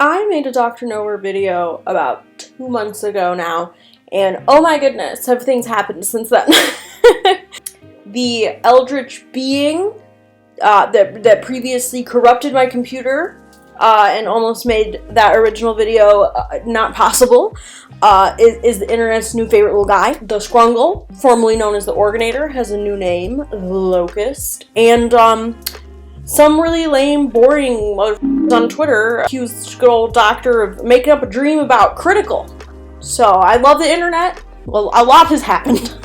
I made a Dr. Nowhere video about 2 months ago now, and oh my goodness, have things happened since then. The eldritch being that previously corrupted my computer and almost made that original video not possible is the internet's new favorite little guy. The Scrungle, formerly known as the Organator, has a new name, the Locust, and some really lame, boring motherfuckers on Twitter accused good old doctor of making up a dream about Critical. So I love the internet. Well, a lot has happened.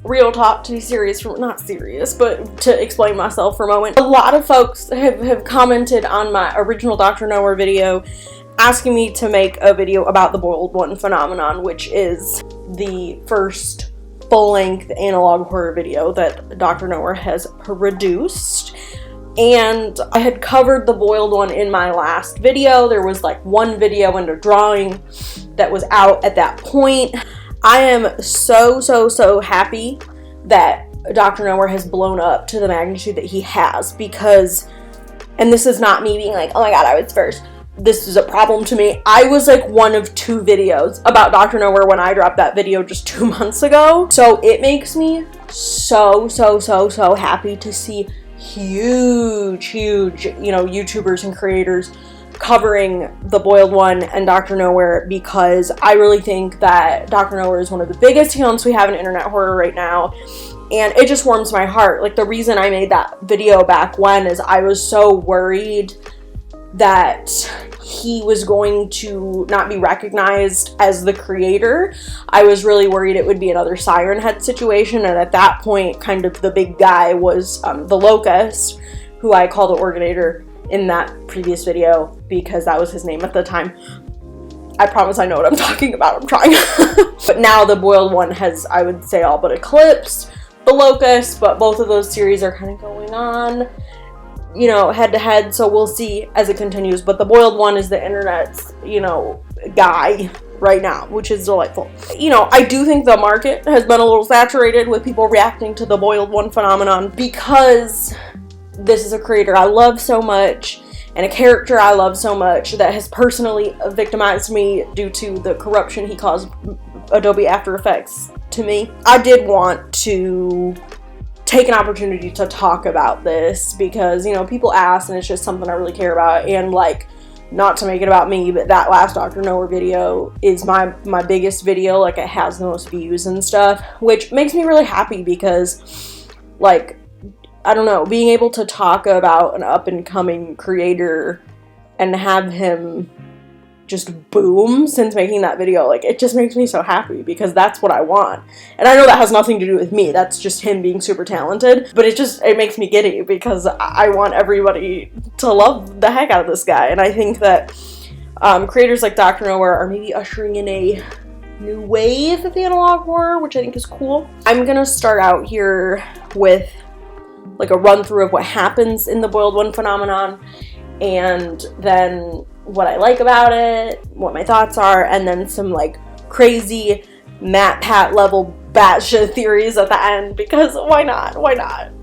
Real talk, to be serious, not serious, but to explain myself for a moment. A lot of folks have commented on my original Dr. Nowhere video asking me to make a video about the boiled one phenomenon, which is the first full-length analog horror video that Dr. Nowhere has produced. And I had covered the boiled one in my last video. There was like one video and a drawing that was out at that point. I am so happy that Dr. Nowhere has blown up to the magnitude that he has, because, and this is not me being like, oh my god, I was first. This is a problem to me. I was like one of 2 videos about Dr. Nowhere when I dropped that video just 2 months ago. So it makes me so happy to see huge, YouTubers and creators covering the boiled one and Dr. Nowhere, because I really think that Dr. Nowhere is one of the biggest talents we have in internet horror right now, and it just warms my heart. Like, the reason I made that video back when is I was so worried that he was going to not be recognized as the creator. I was really worried it would be another Siren Head situation, and at that point, kind of the big guy was the Locust, who I call the Organator in that previous video because that was his name at the time. I promise I know what I'm talking about. I'm trying. But now the boiled one has, I would say, all but eclipsed the Locust, but both of those series are kind of going on, head to head, so we'll see as it continues. But the boiled one is the internet's, guy right now, which is delightful. I do think the market has been a little saturated with people reacting to the boiled one phenomenon, because this is a creator I love so much and a character I love so much that has personally victimized me due to the corruption he caused Adobe After Effects to me. I did want to take an opportunity to talk about this because, people ask, and it's just something I really care about. And like, not to make it about me, but that last Dr. Nowhere video is my biggest video. Like, it has the most views and stuff, which makes me really happy because, like, I don't know, being able to talk about an up-and-coming creator and have him just boom since making that video, like, it just makes me so happy because that's what I want. And I know that has nothing to do with me, that's just him being super talented, but it makes me giddy because I want everybody to love the heck out of this guy. And I think that creators like Dr. Nowhere are maybe ushering in a new wave of the analog horror, which I think is cool. I'm gonna start out here with like a run through of what happens in the boiled one phenomenon, and then what I like about it, what my thoughts are, and then some like crazy MatPat level batshit theories at the end, because why not?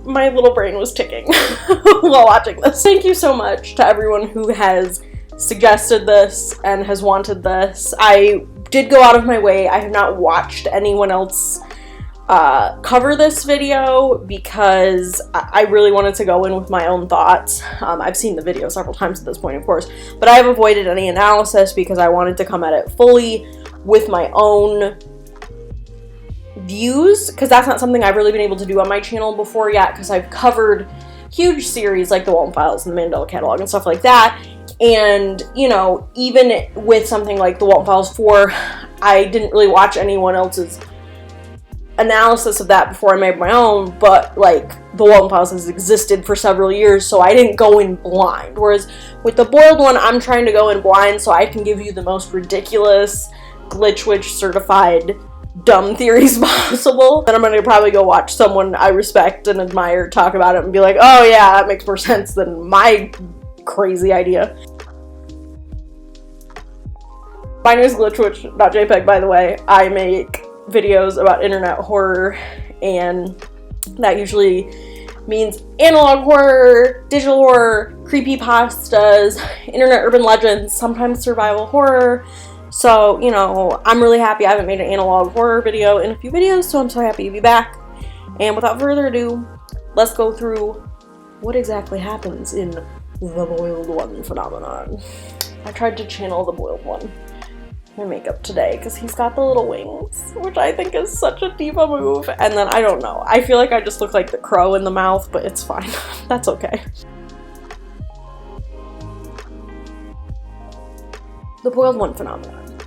My little brain was ticking while watching this. Thank you so much to everyone who has suggested this and has wanted this. I did go out of my way. I have not watched anyone else cover this video because I really wanted to go in with my own thoughts. I've seen the video several times at this point, of course, but I have avoided any analysis because I wanted to come at it fully with my own views, because that's not something I've really been able to do on my channel before yet, because I've covered huge series like the Walton Files and the Mandela Catalog and stuff like that. And, even with something like the Walton Files 4, I didn't really watch anyone else's analysis of that before I made my own, but like the Walton Files has existed for several years, so I didn't go in blind. Whereas with the boiled one, I'm trying to go in blind so I can give you the most ridiculous, glitch witch certified dumb theories possible. Then I'm gonna probably go watch someone I respect and admire talk about it and be like, oh yeah, that makes more sense than my crazy idea. My name is glitchwitch.jpg, by the way. I make videos about internet horror, and that usually means analog horror, digital horror, creepypastas, internet urban legends, sometimes survival horror. So, you know, I'm really happy I haven't made an analog horror video in a few videos, so I'm so happy to be back. And without further ado, let's go through what exactly happens in the Boiled One phenomenon. I tried to channel the Boiled One my makeup today because he's got the little wings, which I think is such a diva move. And then I don't know, I feel like I just look like the crow in the mouth, but it's fine. That's okay. The Boiled One phenomenon.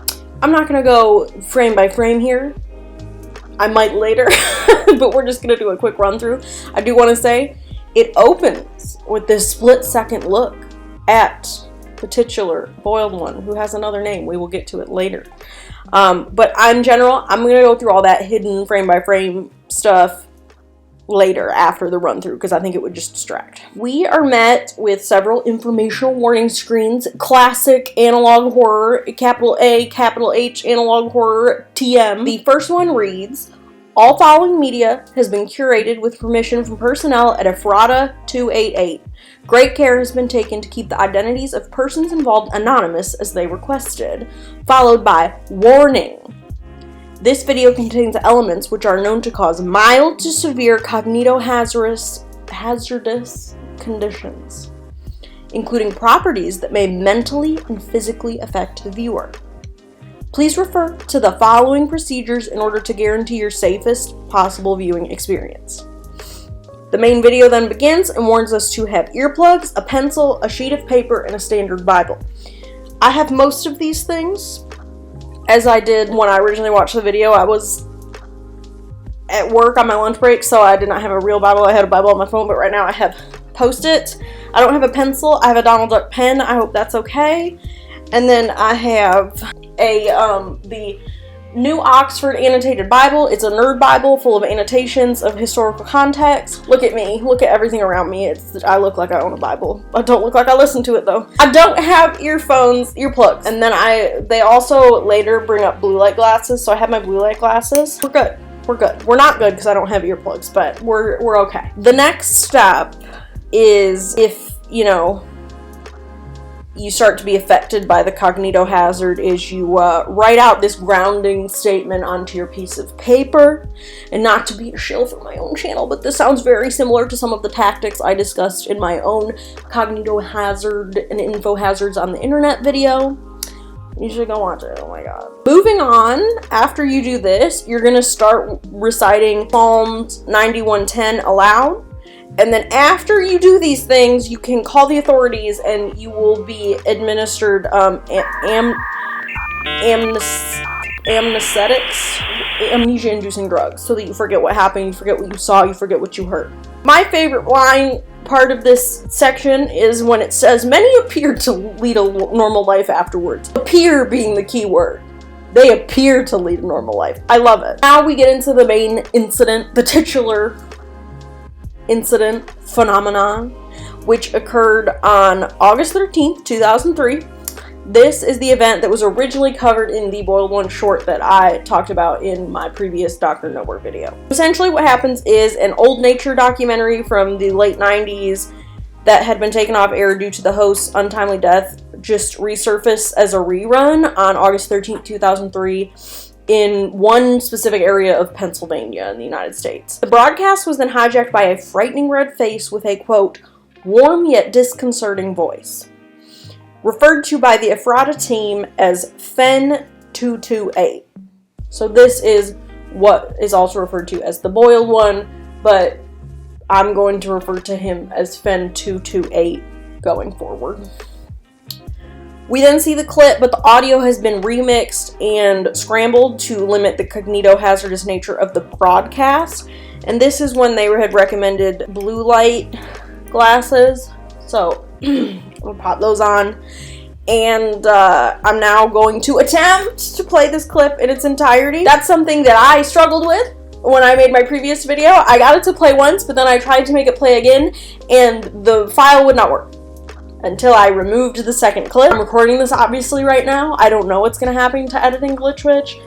I'm not gonna go frame by frame here. I might later, but we're just gonna do a quick run through. I do want to say it opens with this split-second look at the titular Boiled One, who has another name. We will get to it later. But in general, I'm going to go through all that hidden frame-by-frame stuff later after the run-through, because I think it would just distract. We are met with several informational warning screens. Classic analog horror, capital A, capital H, analog horror, TM. The first one reads, "All following media has been curated with permission from personnel at Ephrata 288. Great care has been taken to keep the identities of persons involved anonymous as they requested," followed by, "Warning. This video contains elements which are known to cause mild to severe cognitohazardous conditions, including properties that may mentally and physically affect the viewer. Please refer to the following procedures in order to guarantee your safest possible viewing experience." The main video then begins and warns us to have earplugs, a pencil, a sheet of paper, and a standard Bible. I have most of these things, as I did when I originally watched the video. I was at work on my lunch break, so I did not have a real Bible. I had a Bible on my phone, but right now I have Post-it. I don't have a pencil. I have a Donald Duck pen. I hope that's okay. And then I have the New Oxford Annotated Bible. It's a nerd Bible full of annotations of historical context. Look at me. Look at everything around me. I look like I own a Bible. I don't look like I listen to it, though. I don't have earplugs. And then they also later bring up blue light glasses, so I have my blue light glasses. We're good. We're good. We're not good because I don't have earplugs, but we're okay. The next step is if, you know, you start to be affected by the cognitohazard, is you write out this grounding statement onto your piece of paper. And not to be a shill for my own channel, but this sounds very similar to some of the tactics I discussed in my own cognitohazard and info hazards on the internet video. You should go watch it. Oh my god. Moving on, after you do this, you're going to start reciting Psalms 91:10 aloud. And then after you do these things, you can call the authorities and you will be administered amnesthetics, amnesia-inducing drugs, so that you forget what happened, you forget what you saw, you forget what you heard. My favorite line part of this section is when it says, "Many appear to lead a normal life afterwards." Appear being the key word. They appear to lead a normal life. I love it. Now we get into the main incident, the titular incident phenomenon, which occurred on August 13th, 2003. This is the event that was originally covered in the Boiled One short that I talked about in my previous Dr. Nowhere video. Essentially what happens is an old nature documentary from the late 90s that had been taken off air due to the host's untimely death just resurfaced as a rerun on August 13th, 2003. In one specific area of Pennsylvania in the United States. The broadcast was then hijacked by a frightening red face with a, quote, "warm yet disconcerting voice," referred to by the Ephrata team as Fen 228. So this is what is also referred to as the Boiled One, but I'm going to refer to him as Fen 228 going forward. We then see the clip, but the audio has been remixed and scrambled to limit the cognitohazardous nature of the broadcast. And this is when they had recommended blue light glasses. So we'll pop those on. And I'm now going to attempt to play this clip in its entirety. That's something that I struggled with when I made my previous video. I got it to play once, but then I tried to make it play again, and the file would not work until I removed the second clip. I'm recording this obviously right now. I don't know what's going to happen to editing Glitch Witch.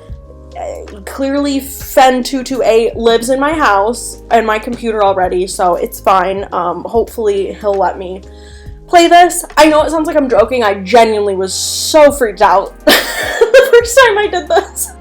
Clearly, Fen228 lives in my house and my computer already, so it's fine. Hopefully, he'll let me play this. I know it sounds like I'm joking. I genuinely was so freaked out the first time I did this.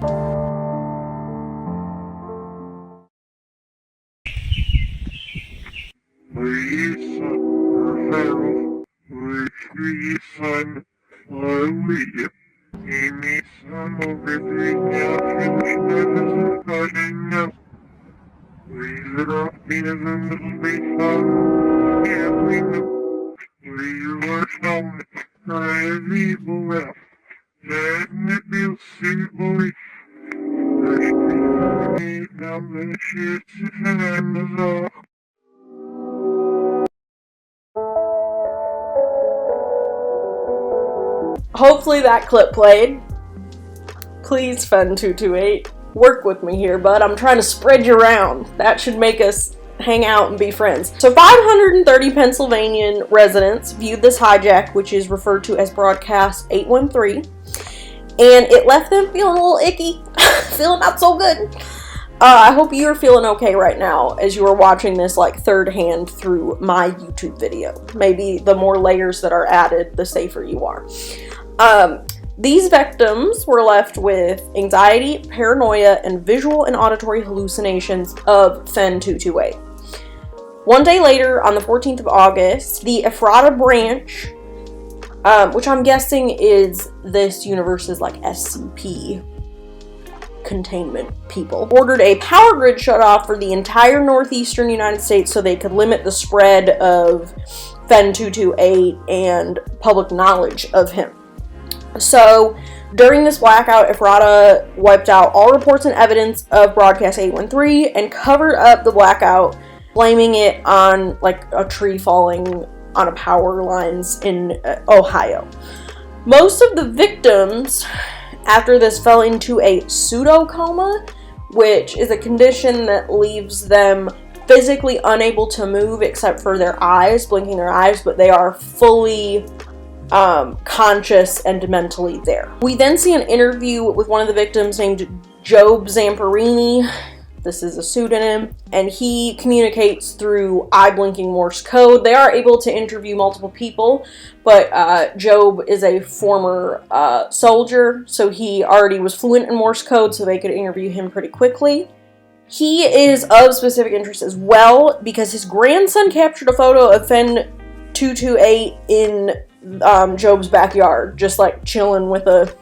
Hopefully that clip played. Please, Fen228, work with me here, bud. I'm trying to spread you around. That should make us hang out and be friends. So 530 Pennsylvanian residents viewed this hijack, which is referred to as broadcast 813, and it left them feeling a little icky, feeling not so good. I hope you are feeling okay right now as you are watching this like third hand through my YouTube video. Maybe the more layers that are added, the safer you are. These victims were left with anxiety, paranoia, and visual and auditory hallucinations of Fen228. One day later, on the 14th of August, the Ephrata branch, which I'm guessing is this universe's like SCP containment people, ordered a power grid shut off for the entire northeastern United States so they could limit the spread of Fen228 and public knowledge of him. So, during this blackout, Ephrata wiped out all reports and evidence of broadcast 813 and covered up the blackout, blaming it on like a tree falling on a power lines in Ohio. Most of the victims after this fell into a pseudo-coma, which is a condition that leaves them physically unable to move except for their eyes, blinking their eyes, but they are fully conscious and mentally there. We then see an interview with one of the victims named Job Zamperini. This is a pseudonym, and he communicates through eye-blinking Morse code. They are able to interview multiple people, but Job is a former soldier, so he already was fluent in Morse code, so they could interview him pretty quickly. He is of specific interest as well because his grandson captured a photo of Fen228 in Job's backyard, just like chilling with a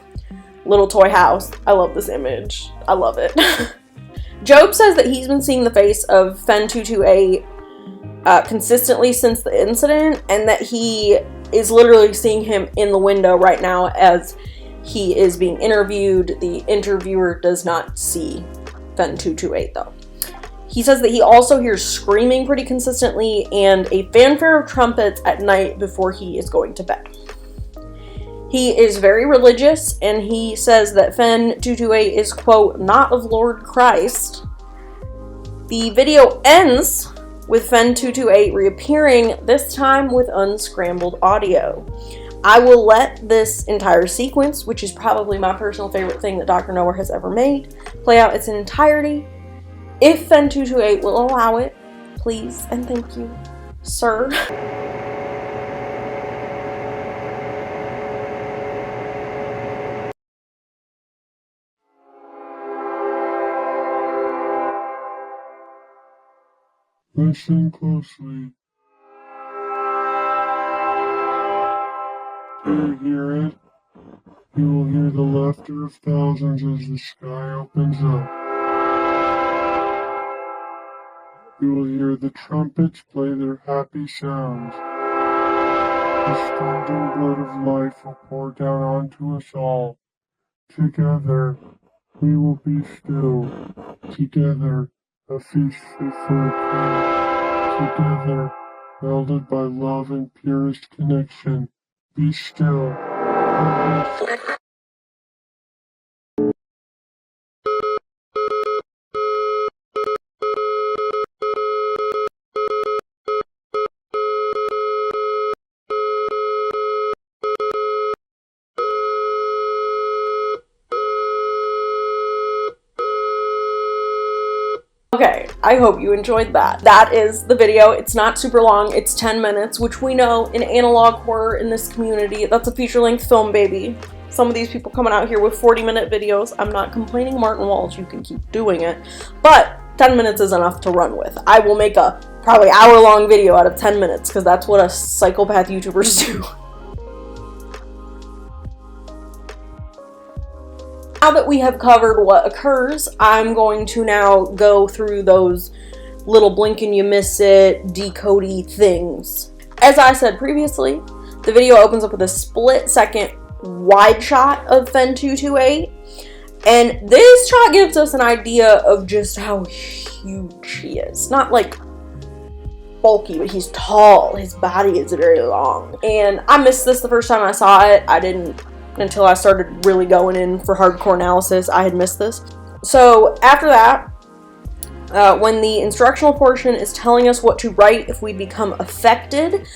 little toy house. I love this image. I love it. Job says that he's been seeing the face of Fen228 consistently since the incident, and that he is literally seeing him in the window right now as he is being interviewed. The interviewer does not see Fen228 though. He says that he also hears screaming pretty consistently and a fanfare of trumpets at night before he is going to bed. He is very religious, and he says that Fen228 is, quote, not of Lord Christ. The video ends with Fen228 reappearing, this time with unscrambled audio. I will let this entire sequence, which is probably my personal favorite thing that Dr. Nowhere has ever made, play out its entirety. If Fen228 will allow it, please and thank you, sir. Listen closely. Do you hear it? You will hear the laughter of thousands as the sky opens up. You will hear the trumpets play their happy sounds. The scalding blood of life will pour down onto us all. Together, we will be still. Together, a feast fit for a king. Together, welded by love and purest connection. Be still. Okay, I hope you enjoyed that. That is the video. It's not super long. It's 10 minutes, which we know in analog horror in this community, that's a feature-length film, baby. Some of these people coming out here with 40-minute videos. I'm not complaining, Martin Walsh. You can keep doing it. But 10 minutes is enough to run with. I will make a probably hour-long video out of 10 minutes because that's what us psychopath YouTubers do. Now that we have covered what occurs, I'm going to now go through those little blink and you miss it, decodey things. As I said previously, the video opens up with a split-second wide shot of Fen 228, and this shot gives us an idea of just how huge he is. Not like bulky, but he's tall. His body is very long. And I missed this the first time I saw it. I didn't until I started really going in for hardcore analysis. I had missed this. So after that, when the instructional portion is telling us what to write if we become affected,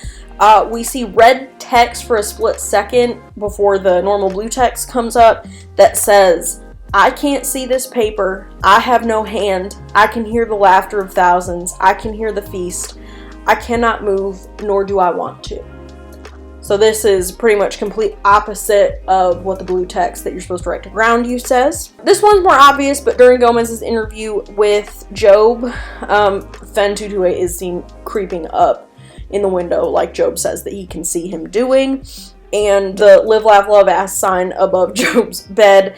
we see red text for a split second before the normal blue text comes up that says, "I can't see this paper. I have no hand. I can hear the laughter of thousands. I can hear the feast. I cannot move, nor do I want to." So this is pretty much complete opposite of what the blue text that you're supposed to write to ground you says. This one's more obvious, but during Gomez's interview with Job, Fen 228 is seen creeping up in the window like Job says that he can see him doing. And the live, laugh, love ass sign above Job's bed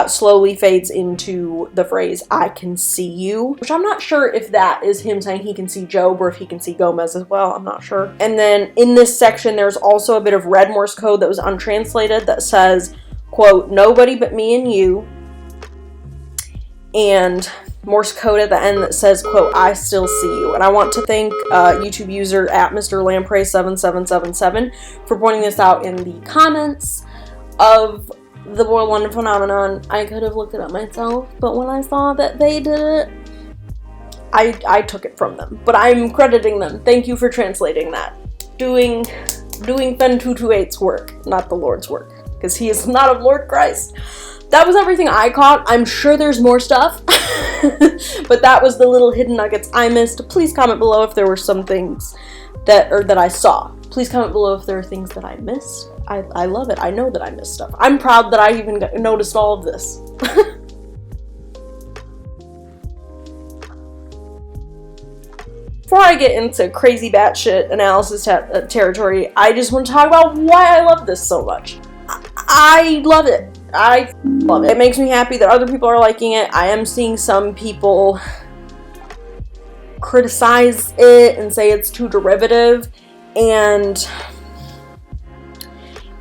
slowly fades into the phrase, "I can see you," which I'm not sure if that is him saying he can see Job or if he can see Gomez as well. I'm not sure. And then in this section, there's also a bit of red Morse code that was untranslated that says, quote, "Nobody but me and you," and Morse code at the end that says, quote, "I still see you." And I want to thank YouTube user at Mr. Lamprey7777 for pointing this out in the comments of the Boiled London phenomenon. I could have looked it up myself, but when I saw that they did it, I took it from them. But I'm crediting them. Thank you for translating that. Doing Fen 228's work, not the Lord's work, because he is not of Lord Christ. That was everything I caught. I'm sure there's more stuff, but that was the little hidden nuggets I missed. Please comment below if there were some things that I saw. Please comment below if there are things that I missed. I love it. I know that I missed stuff. I'm proud that I even noticed all of this. Before I get into crazy batshit analysis territory, I just want to talk about why I love this so much. I love it. I love it. It makes me happy that other people are liking it. I am seeing some people criticize it and say it's too derivative, and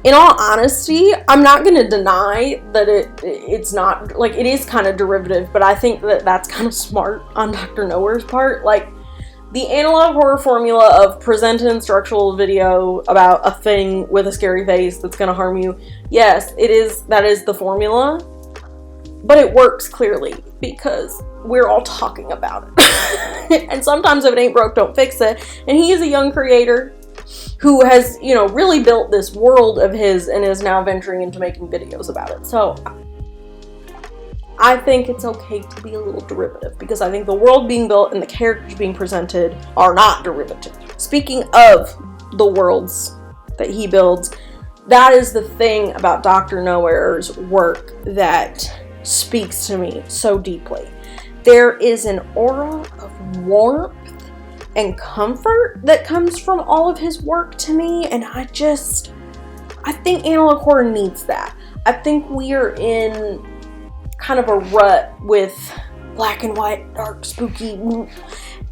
in all honesty, I'm not going to deny that it's not, like, it is kind of derivative, but I think that that's kind of smart on Dr. Nowhere's part. Like, the analog horror formula of present an instructional video about a thing with a scary face that's going to harm you, yes, that is the formula, but it works clearly because we're all talking about it. And sometimes if it ain't broke, don't fix it. And he is a young creator who has, you know, really built this world of his and is now venturing into making videos about it. So I think it's okay to be a little derivative because I think the world being built and the characters being presented are not derivative. Speaking of the worlds that he builds, that is the thing about Dr. Nowhere's work that speaks to me so deeply. There is an aura of warmth and comfort that comes from all of his work to me, and I think analog horror needs that. I think we are in kind of a rut with black and white, dark, spooky,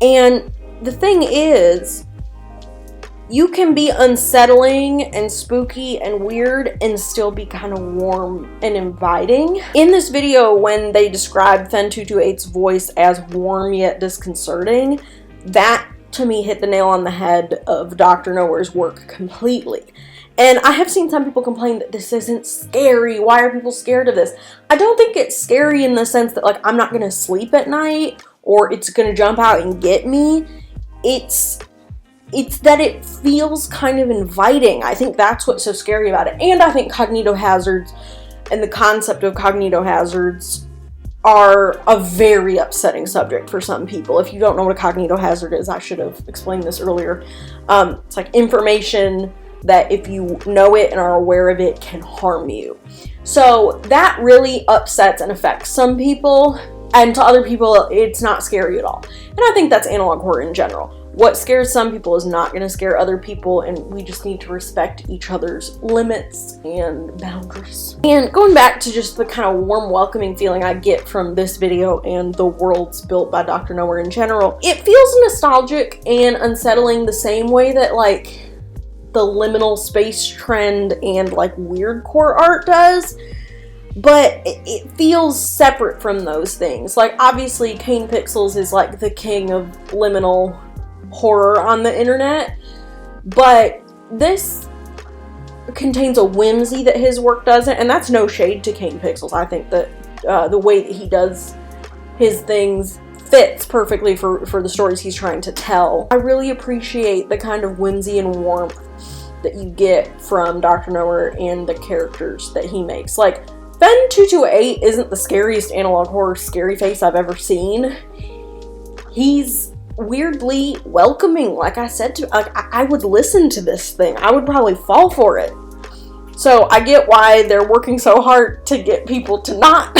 and the thing is, you can be unsettling and spooky and weird and still be kind of warm and inviting. In this video, when they describe Fen 228's voice as warm yet disconcerting, that to me hit the nail on the head of Dr. Nowhere's work completely. And I have seen some people complain that this isn't scary. Why are people scared of this? I don't think it's scary in the sense that, like, I'm not going to sleep at night or it's going to jump out and get me. It's that it feels kind of inviting. I think that's what's so scary about it. And I think cognito hazards and the concept of cognito hazards are a very upsetting subject for some people. If you don't know what a cognitohazard is, I should have explained this earlier. It's like information that if you know it and are aware of it can harm you. So that really upsets and affects some people, and to other people it's not scary at all. And I think that's analog horror in general. What scares some people is not going to scare other people, and we just need to respect each other's limits and boundaries. And going back to just the kind of warm, welcoming feeling I get from this video and the worlds built by Dr. Nowhere in general, it feels nostalgic and unsettling the same way that like the liminal space trend and like weird core art does. But it feels separate from those things. Like, obviously, Kane Pixels is like the king of liminal horror on the internet, but this contains a whimsy that his work doesn't, and that's no shade to Kane Pixels. I think that the way that he does his things fits perfectly for the stories he's trying to tell. I really appreciate the kind of whimsy and warmth that you get from Dr. Nowhere and the characters that he makes. Like, Fen 228 isn't the scariest analog horror scary face I've ever seen. He's weirdly welcoming. Like I said, I would listen to this thing. I would probably fall for it. So I get why they're working so hard to get people to not,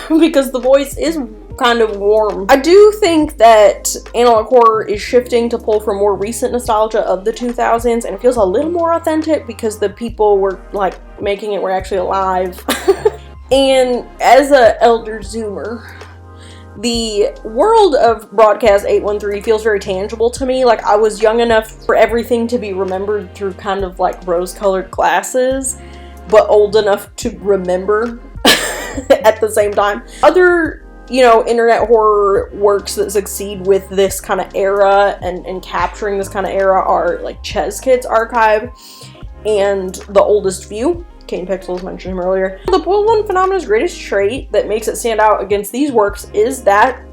because the voice is kind of warm. I do think that analog horror is shifting to pull from more recent nostalgia of the 2000s, and it feels a little more authentic because the people were like making it were actually alive. And as a elder Zoomer, the world of Broadcast 813 feels very tangible to me. Like, I was young enough for everything to be remembered through kind of like rose-colored glasses, but old enough to remember at the same time. Other, you know, internet horror works that succeed with this kind of era and capturing this kind of era are like Cheskit's Archive and The Oldest View. Kane Pixels mentioned him earlier. The Boil One Phenomena's greatest trait that makes it stand out against these works is that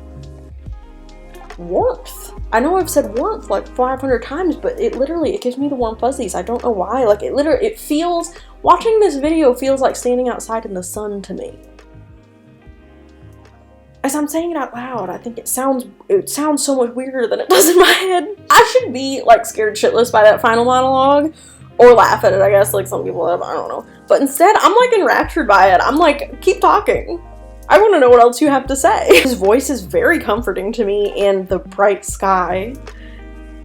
warmth. I know I've said warmth like 500 times, but it gives me the warm fuzzies. I don't know why. Like, it feels, watching this video feels like standing outside in the sun to me. As I'm saying it out loud, I think it sounds so much weirder than it does in my head. I should be like scared shitless by that final monologue, or laugh at it, I guess, like some people have, I don't know. But instead, I'm like enraptured by it. I'm like, keep talking. I want to know what else you have to say. His voice is very comforting to me, and the bright sky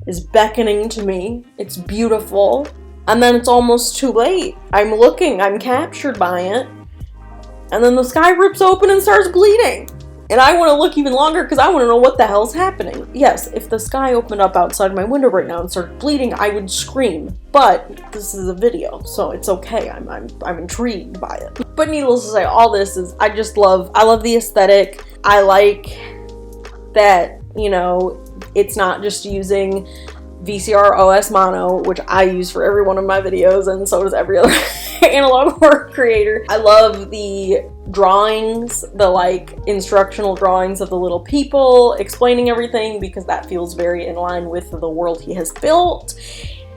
is beckoning to me. It's beautiful. And then it's almost too late. I'm looking, I'm captured by it. And then the sky rips open and starts bleeding. And I want to look even longer because I want to know what the hell's happening. Yes, if the sky opened up outside my window right now and started bleeding, I would scream. But this is a video, so it's okay. I'm intrigued by it. But needless to say, all this is, I love the aesthetic. I like that, you know, it's not just using VCR OS mono, which I use for every one of my videos, and so does every other analog horror creator. I love the drawings, the like instructional drawings of the little people explaining everything, because that feels very in line with the world he has built.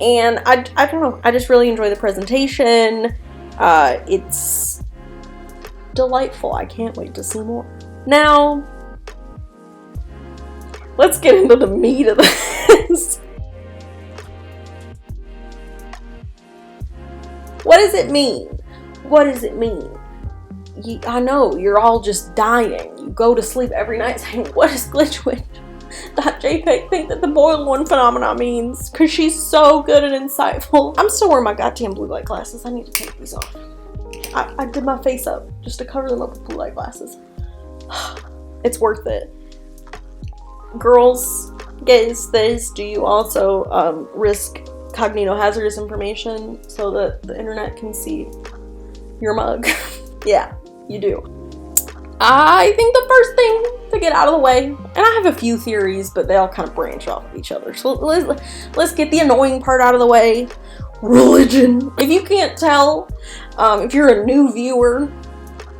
And I don't know, I just really enjoy the presentation. It's delightful. I can't wait to see more. Now, let's get into the meat of this. What does it mean? What does it mean? I know, you're all just dying. You go to sleep every night saying, what does glitchwitch.jpg think that the Boil One Phenomena means? Because she's so good and insightful. I'm still wearing my goddamn blue light glasses. I need to take these off. I did my face up just to cover them up with blue light glasses. It's worth it. Girls, gays, theys, do you also risk cognitohazardous information so that the internet can see your mug? Yeah, you do. I think the first thing to get out of the way, and I have a few theories, but they all kind of branch off of each other. So let's get the annoying part out of the way. Religion. If you can't tell, if you're a new viewer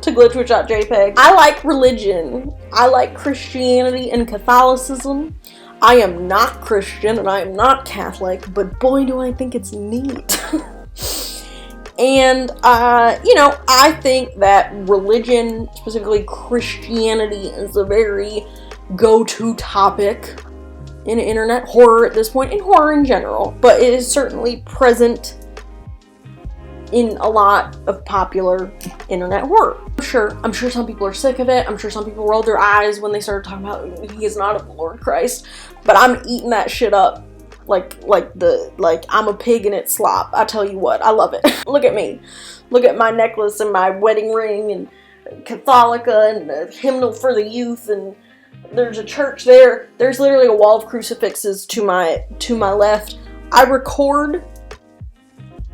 to glitchwitch.jpg, I like religion. I like Christianity and Catholicism. I am not Christian and I am not Catholic, but boy do I think it's neat. And, I think that religion, specifically Christianity, is a very go-to topic in internet horror at this point, in horror in general, but it is certainly present in a lot of popular internet horror. I'm sure some people are sick of it. I'm sure some people rolled their eyes when they started talking about he is not of the Lord Christ, but I'm eating that shit up like I'm a pig in its slop. I tell you what, I love it. Look at me. Look at my necklace and my wedding ring and Catholica and a hymnal for the youth, and there's a church there. There's literally a wall of crucifixes to my left. I record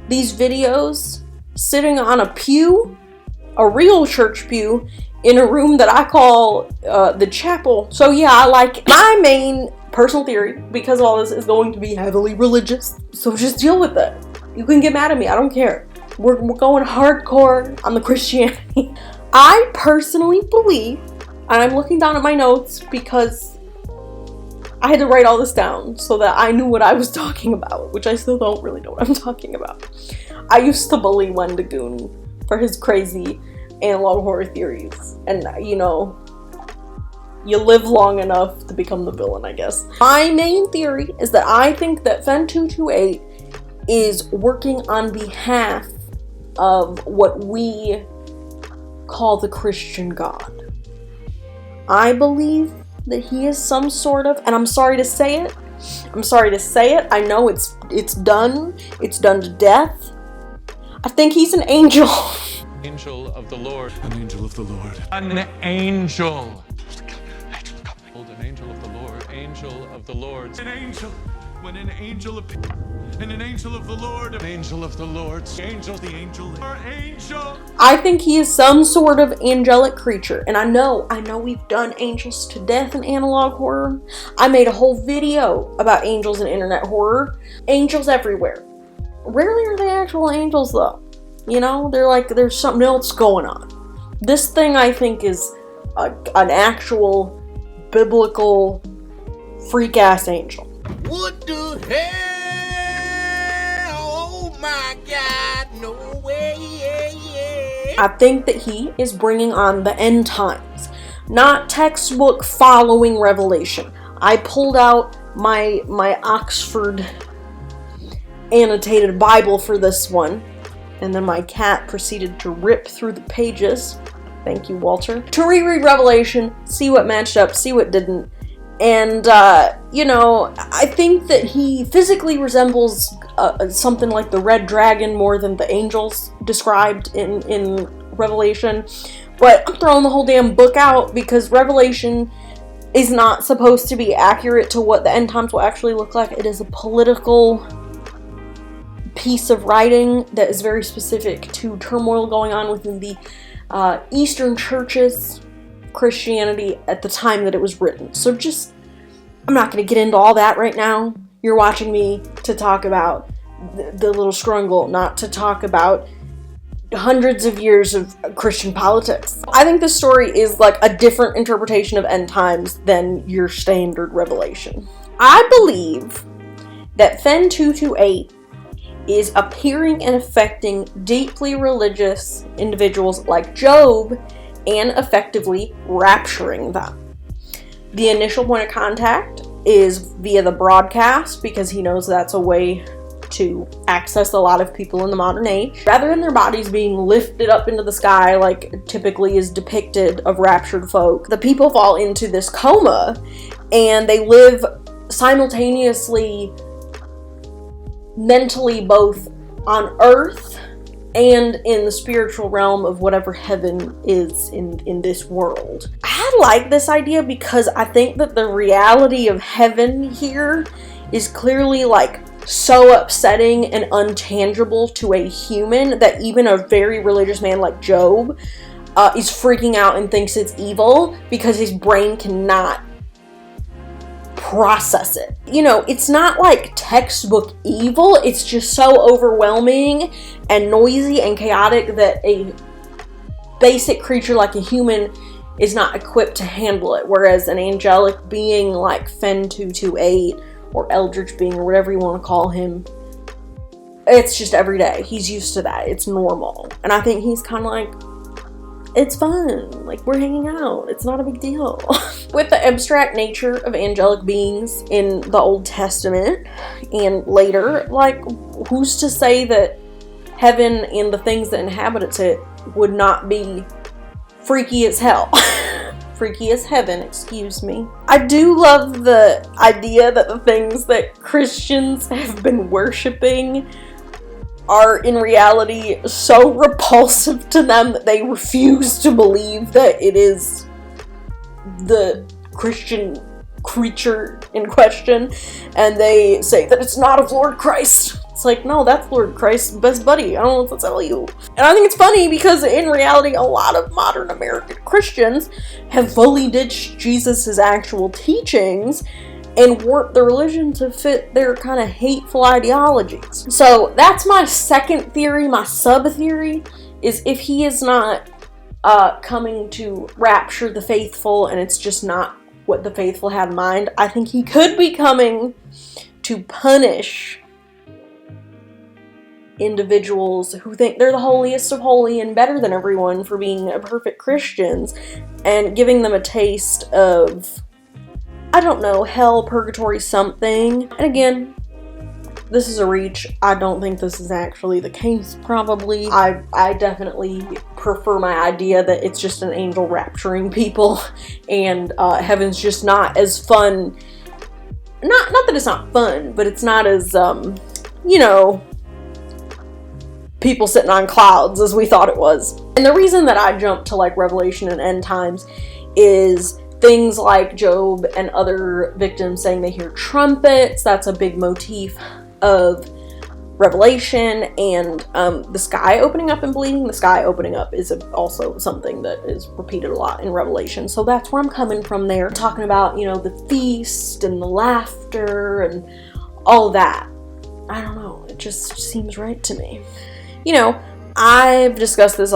these videos sitting on a pew, a real church pew, in a room that I call the chapel. So yeah, I like my main personal theory, because all this is going to be heavily religious, so just deal with it. You can get mad at me, I don't care. We're going hardcore on the Christianity. I personally believe, and I'm looking down at my notes because I had to write all this down so that I knew what I was talking about, which I still don't really know what I'm talking about. I used to bully Wendigoon for his crazy analog horror theories, and you live long enough to become the villain, I guess. My main theory is that I think that Fen228 is working on behalf of what we call the Christian God. I believe that he is some sort of, and I'm sorry to say it, I know it's done to death. I think he's an angel. Angel of the Lord. An angel of the Lord. An angel. An angel of the Lord. Angel of the Lord. An angel. When an angel appears. And an angel of the Lord. An angel of the Lord. Angel, the angel. Our angel. I think he is some sort of angelic creature. And I know we've done angels to death in analog horror. I made a whole video about angels in internet horror. Angels everywhere. Rarely are they actual angels though. They're like, there's something else going on. This thing, I think, is an actual biblical freak-ass angel. What the hell? Oh my God, no way, yeah. I think that he is bringing on the end times, not textbook following Revelation. I pulled out my Oxford annotated Bible for this one, and then my cat proceeded to rip through the pages. Thank you, Walter. To reread Revelation, see what matched up, see what didn't. And, I think that he physically resembles something like the red dragon more than the angels described in Revelation. But I'm throwing the whole damn book out because Revelation is not supposed to be accurate to what the end times will actually look like. It is a political piece of writing that is very specific to turmoil going on within the Eastern churches, Christianity, at the time that it was written. So I'm not going to get into all that right now. You're watching me to talk about the little scrungle, not to talk about hundreds of years of Christian politics. I think this story is like a different interpretation of end times than your standard Revelation. I believe that Fen228 is appearing and affecting deeply religious individuals like Job and effectively rapturing them. The initial point of contact is via the broadcast because he knows that's a way to access a lot of people in the modern age. Rather than their bodies being lifted up into the sky like typically is depicted of raptured folk, the people fall into this coma and they live simultaneously mentally both on earth and in the spiritual realm of whatever heaven is in this world. I like this idea because I think that the reality of heaven here is clearly like so upsetting and untangible to a human that even a very religious man like Job is freaking out and thinks it's evil because his brain cannot process it. It's not like textbook evil, it's just so overwhelming and noisy and chaotic that a basic creature like a human is not equipped to handle it, whereas an angelic being like Fen228 or Eldritch being or whatever you want to call him it's just every day. He's used to that. It's normal. And I think he's kind of like, it's fun. Like, we're hanging out. It's not a big deal. With the abstract nature of angelic beings in the Old Testament and later, like, who's to say that heaven and the things that inhabit it would not be freaky as hell? Freaky as heaven, excuse me. I do love the idea that the things that Christians have been worshiping are in reality so repulsive to them that they refuse to believe that it is the Christian creature in question, and they say that it's not of Lord Christ. It's like, no, that's Lord Christ's best buddy. I don't know what to tell you. And I think it's funny because in reality, a lot of modern American Christians have fully ditched Jesus' actual teachings and warped the religion to fit their kind of hateful ideologies. So that's my second theory. My sub-theory is if he is not coming to rapture the faithful and it's just not what the faithful had in mind, I think he could be coming to punish individuals who think they're the holiest of holy and better than everyone for being perfect Christians, and giving them a taste of, I don't know, hell, purgatory, something. And again, this is a reach. I don't think this is actually the case, probably. I definitely prefer my idea that it's just an angel rapturing people, and heaven's just not as fun. Not that it's not fun, but it's not as, you know, people sitting on clouds as we thought it was. And the reason that I jumped to like Revelation and end times is things like Job and other victims saying they hear trumpets. That's a big motif of Revelation, and the sky opening up and bleeding. The sky opening up is also something that is repeated a lot in Revelation. So that's where I'm coming from there. Talking about, you know, the feast and the laughter and all that. I don't know. It just seems right to me. You know, I've discussed this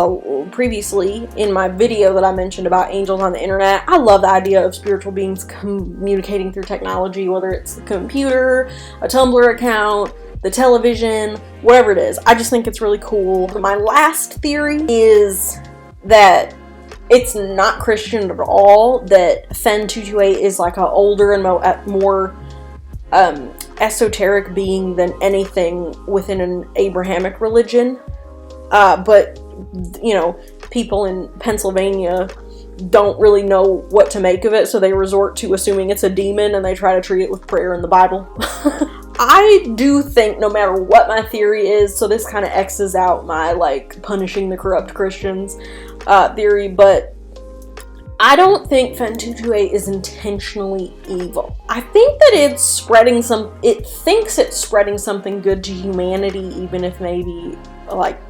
previously in my video that I mentioned about angels on the internet. I love the idea of spiritual beings communicating through technology, whether it's the computer, a Tumblr account, the television, whatever it is. I just think it's really cool. My last theory is that it's not Christian at all, that Fen 228 is like an older and more esoteric being than anything within an Abrahamic religion. But, you know, people in Pennsylvania don't really know what to make of it, so they resort to assuming it's a demon and they try to treat it with prayer in the Bible. I do think no matter what my theory is, so this kind of X's out my, like, punishing the corrupt Christians theory, but I don't think Fen 228 is intentionally evil. I think that it thinks it's spreading something good to humanity, even if maybe, like,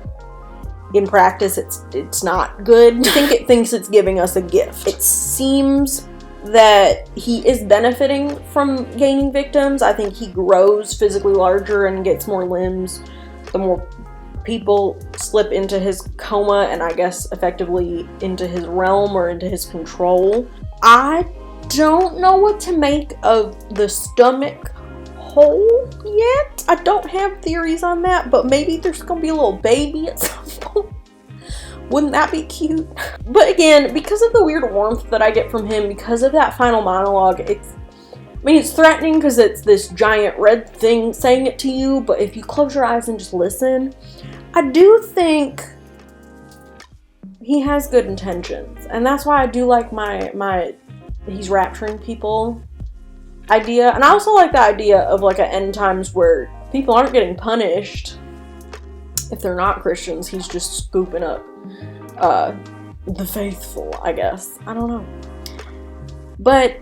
in practice it's not good. I think it thinks it's giving us a gift. It seems that he is benefiting from gaining victims. I think he grows physically larger and gets more limbs the more people slip into his coma and I guess effectively into his realm or into his control. I don't know what to make of the stomach hole yet. I don't have theories on that, but maybe there's gonna be a little baby at some point. Wouldn't that be cute? But again, because of the weird warmth that I get from him, because of that final monologue, it's threatening because it's this giant red thing saying it to you, but if you close your eyes and just listen, I do think he has good intentions. And that's why I do like my he's rapturing people idea. And I also like the idea of like an end times where people aren't getting punished if they're not Christians. He's just scooping up the faithful, I guess. I don't know. But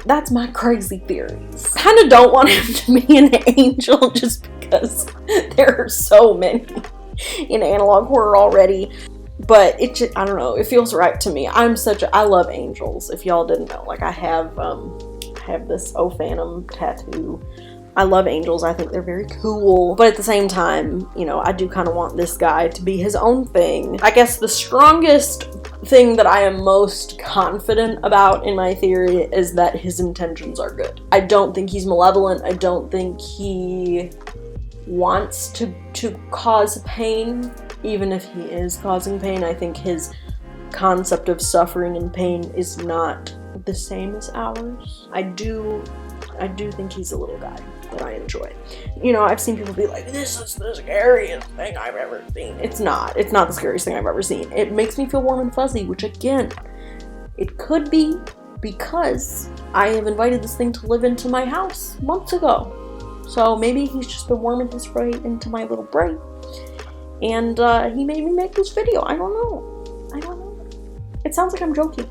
that's my crazy theories. I kind of don't want him to be an angel just because there are so many in analog horror already. But it just, I don't know, it feels right to me. I love angels, if y'all didn't know. Like, I have this O Phantom tattoo. I love angels. I think they're very cool. But at the same time, you know, I do kind of want this guy to be his own thing. I guess the strongest thing that I am most confident about in my theory is that his intentions are good. I don't think he's malevolent. I don't think he wants to cause pain, even if he is causing pain. I think his concept of suffering and pain is not the same as ours. I do think he's a little guy that I enjoy. You know, I've seen people be like, this is the scariest thing I've ever seen. It's not the scariest thing I've ever seen. It makes me feel warm and fuzzy, which again, it could be because I have invited this thing to live into my house months ago. So maybe he's just been warming his way into my little brain. And he made me make this video. I don't know. It sounds like I'm joking.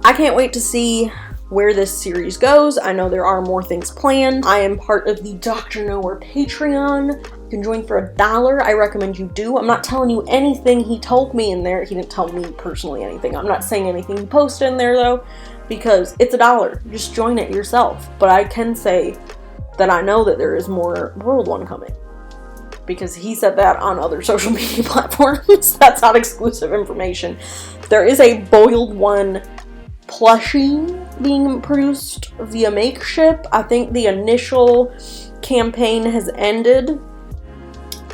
I can't wait to see where this series goes. I know there are more things planned. I am part of the Dr. Nowhere Patreon. You can join for $1. I recommend you do. I'm not telling you anything he told me in there. He didn't tell me personally anything. I'm not saying anything he posted in there though, because it's $1. Just join it yourself. But I can say that I know that there is more World 1 coming, because he said that on other social media platforms. That's not exclusive information. There is a Boiled 1 plushie being produced via Makeship. I think the initial campaign has ended.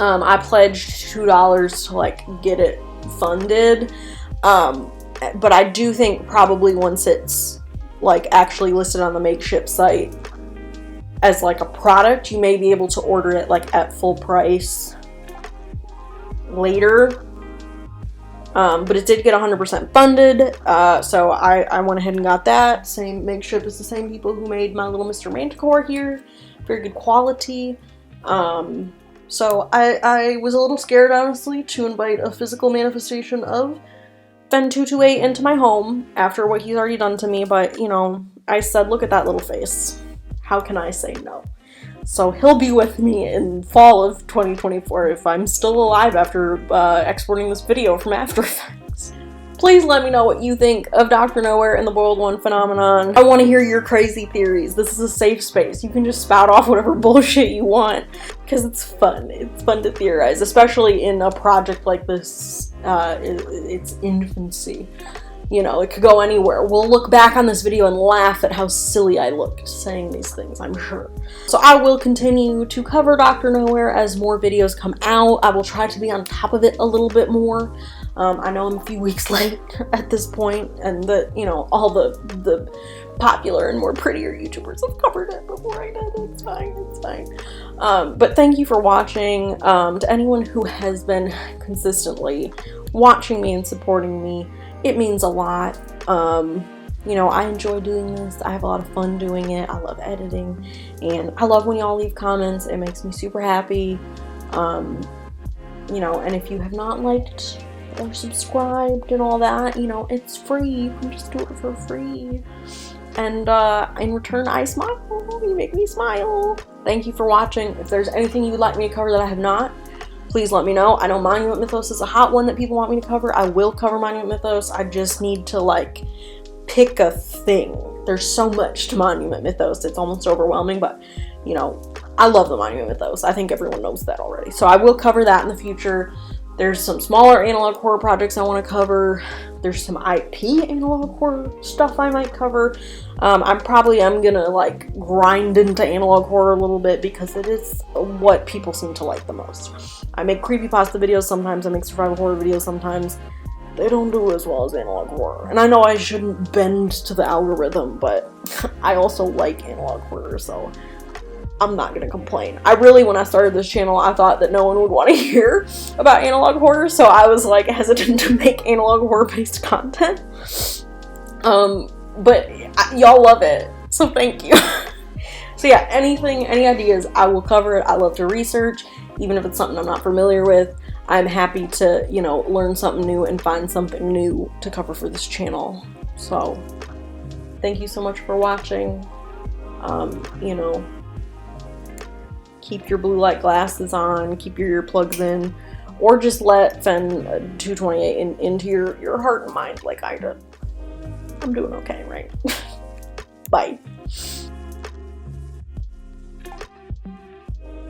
I pledged $2 to like get it funded. But I do think probably once it's like actually listed on the Makeship site as like a product, you may be able to order it like at full price later. But it did get 100% funded, so I went ahead and got that. Same Makeship is the same people who made my little Mr. Manticore here. Very good quality. So I was a little scared, honestly, to invite a physical manifestation of Fen228 into my home after what he's already done to me, but, you know, I said, look at that little face. How can I say no? So he'll be with me in fall of 2024 if I'm still alive after exporting this video from After Effects. Please let me know what you think of Dr. Nowhere and the Boiled 1 phenomenon. I want to hear your crazy theories. This is a safe space. You can just spout off whatever bullshit you want, because it's fun. It's fun to theorize, especially in a project like this, its infancy. You know, it could go anywhere. We'll look back on this video and laugh at how silly I looked saying these things, I'm sure. So I will continue to cover Dr. Nowhere as more videos come out. I will try to be on top of it a little bit more. I know I'm a few weeks late at this point, and that, you know, all the popular and more prettier YouTubers have covered it before I did. It's fine, it's fine. But thank you for watching. To anyone who has been consistently watching me and supporting me, it means a lot. You know, I enjoy doing this. I have a lot of fun doing it. I love editing, and I love when y'all leave comments. It makes me super happy. You know, and if you have not liked or subscribed and all that, you know, it's free. You can just do it for free. And in return, I smile. You make me smile. Thank you for watching. If there's anything you'd like me to cover that I have not, please let me know. I know Monument Mythos is a hot one that people want me to cover. I will cover Monument Mythos. I just need to, like, pick a thing. There's so much to Monument Mythos. It's almost overwhelming, but, you know, I love the Monument Mythos. I think everyone knows that already. So I will cover that in the future. There's some smaller analog horror projects I want to cover. There's some IP analog horror stuff I might cover. I'm gonna like grind into analog horror a little bit because it is what people seem to like the most. I make creepypasta videos sometimes, I make survival horror videos sometimes. They don't do as well as analog horror. And I know I shouldn't bend to the algorithm, but I also like analog horror, so I'm not gonna complain. I really, when I started this channel, I thought that no one would want to hear about analog horror, so I was like hesitant to make analog horror based content. But y'all love it, so thank you. So yeah, any ideas, I will cover it. I love to research, even if it's something I'm not familiar with. I'm happy to, you know, learn something new and find something new to cover for this channel. So thank you so much for watching. You know, keep your blue light glasses on, keep your earplugs in, or just let Fen228 into your heart and mind like I did. I'm doing okay, right? Bye.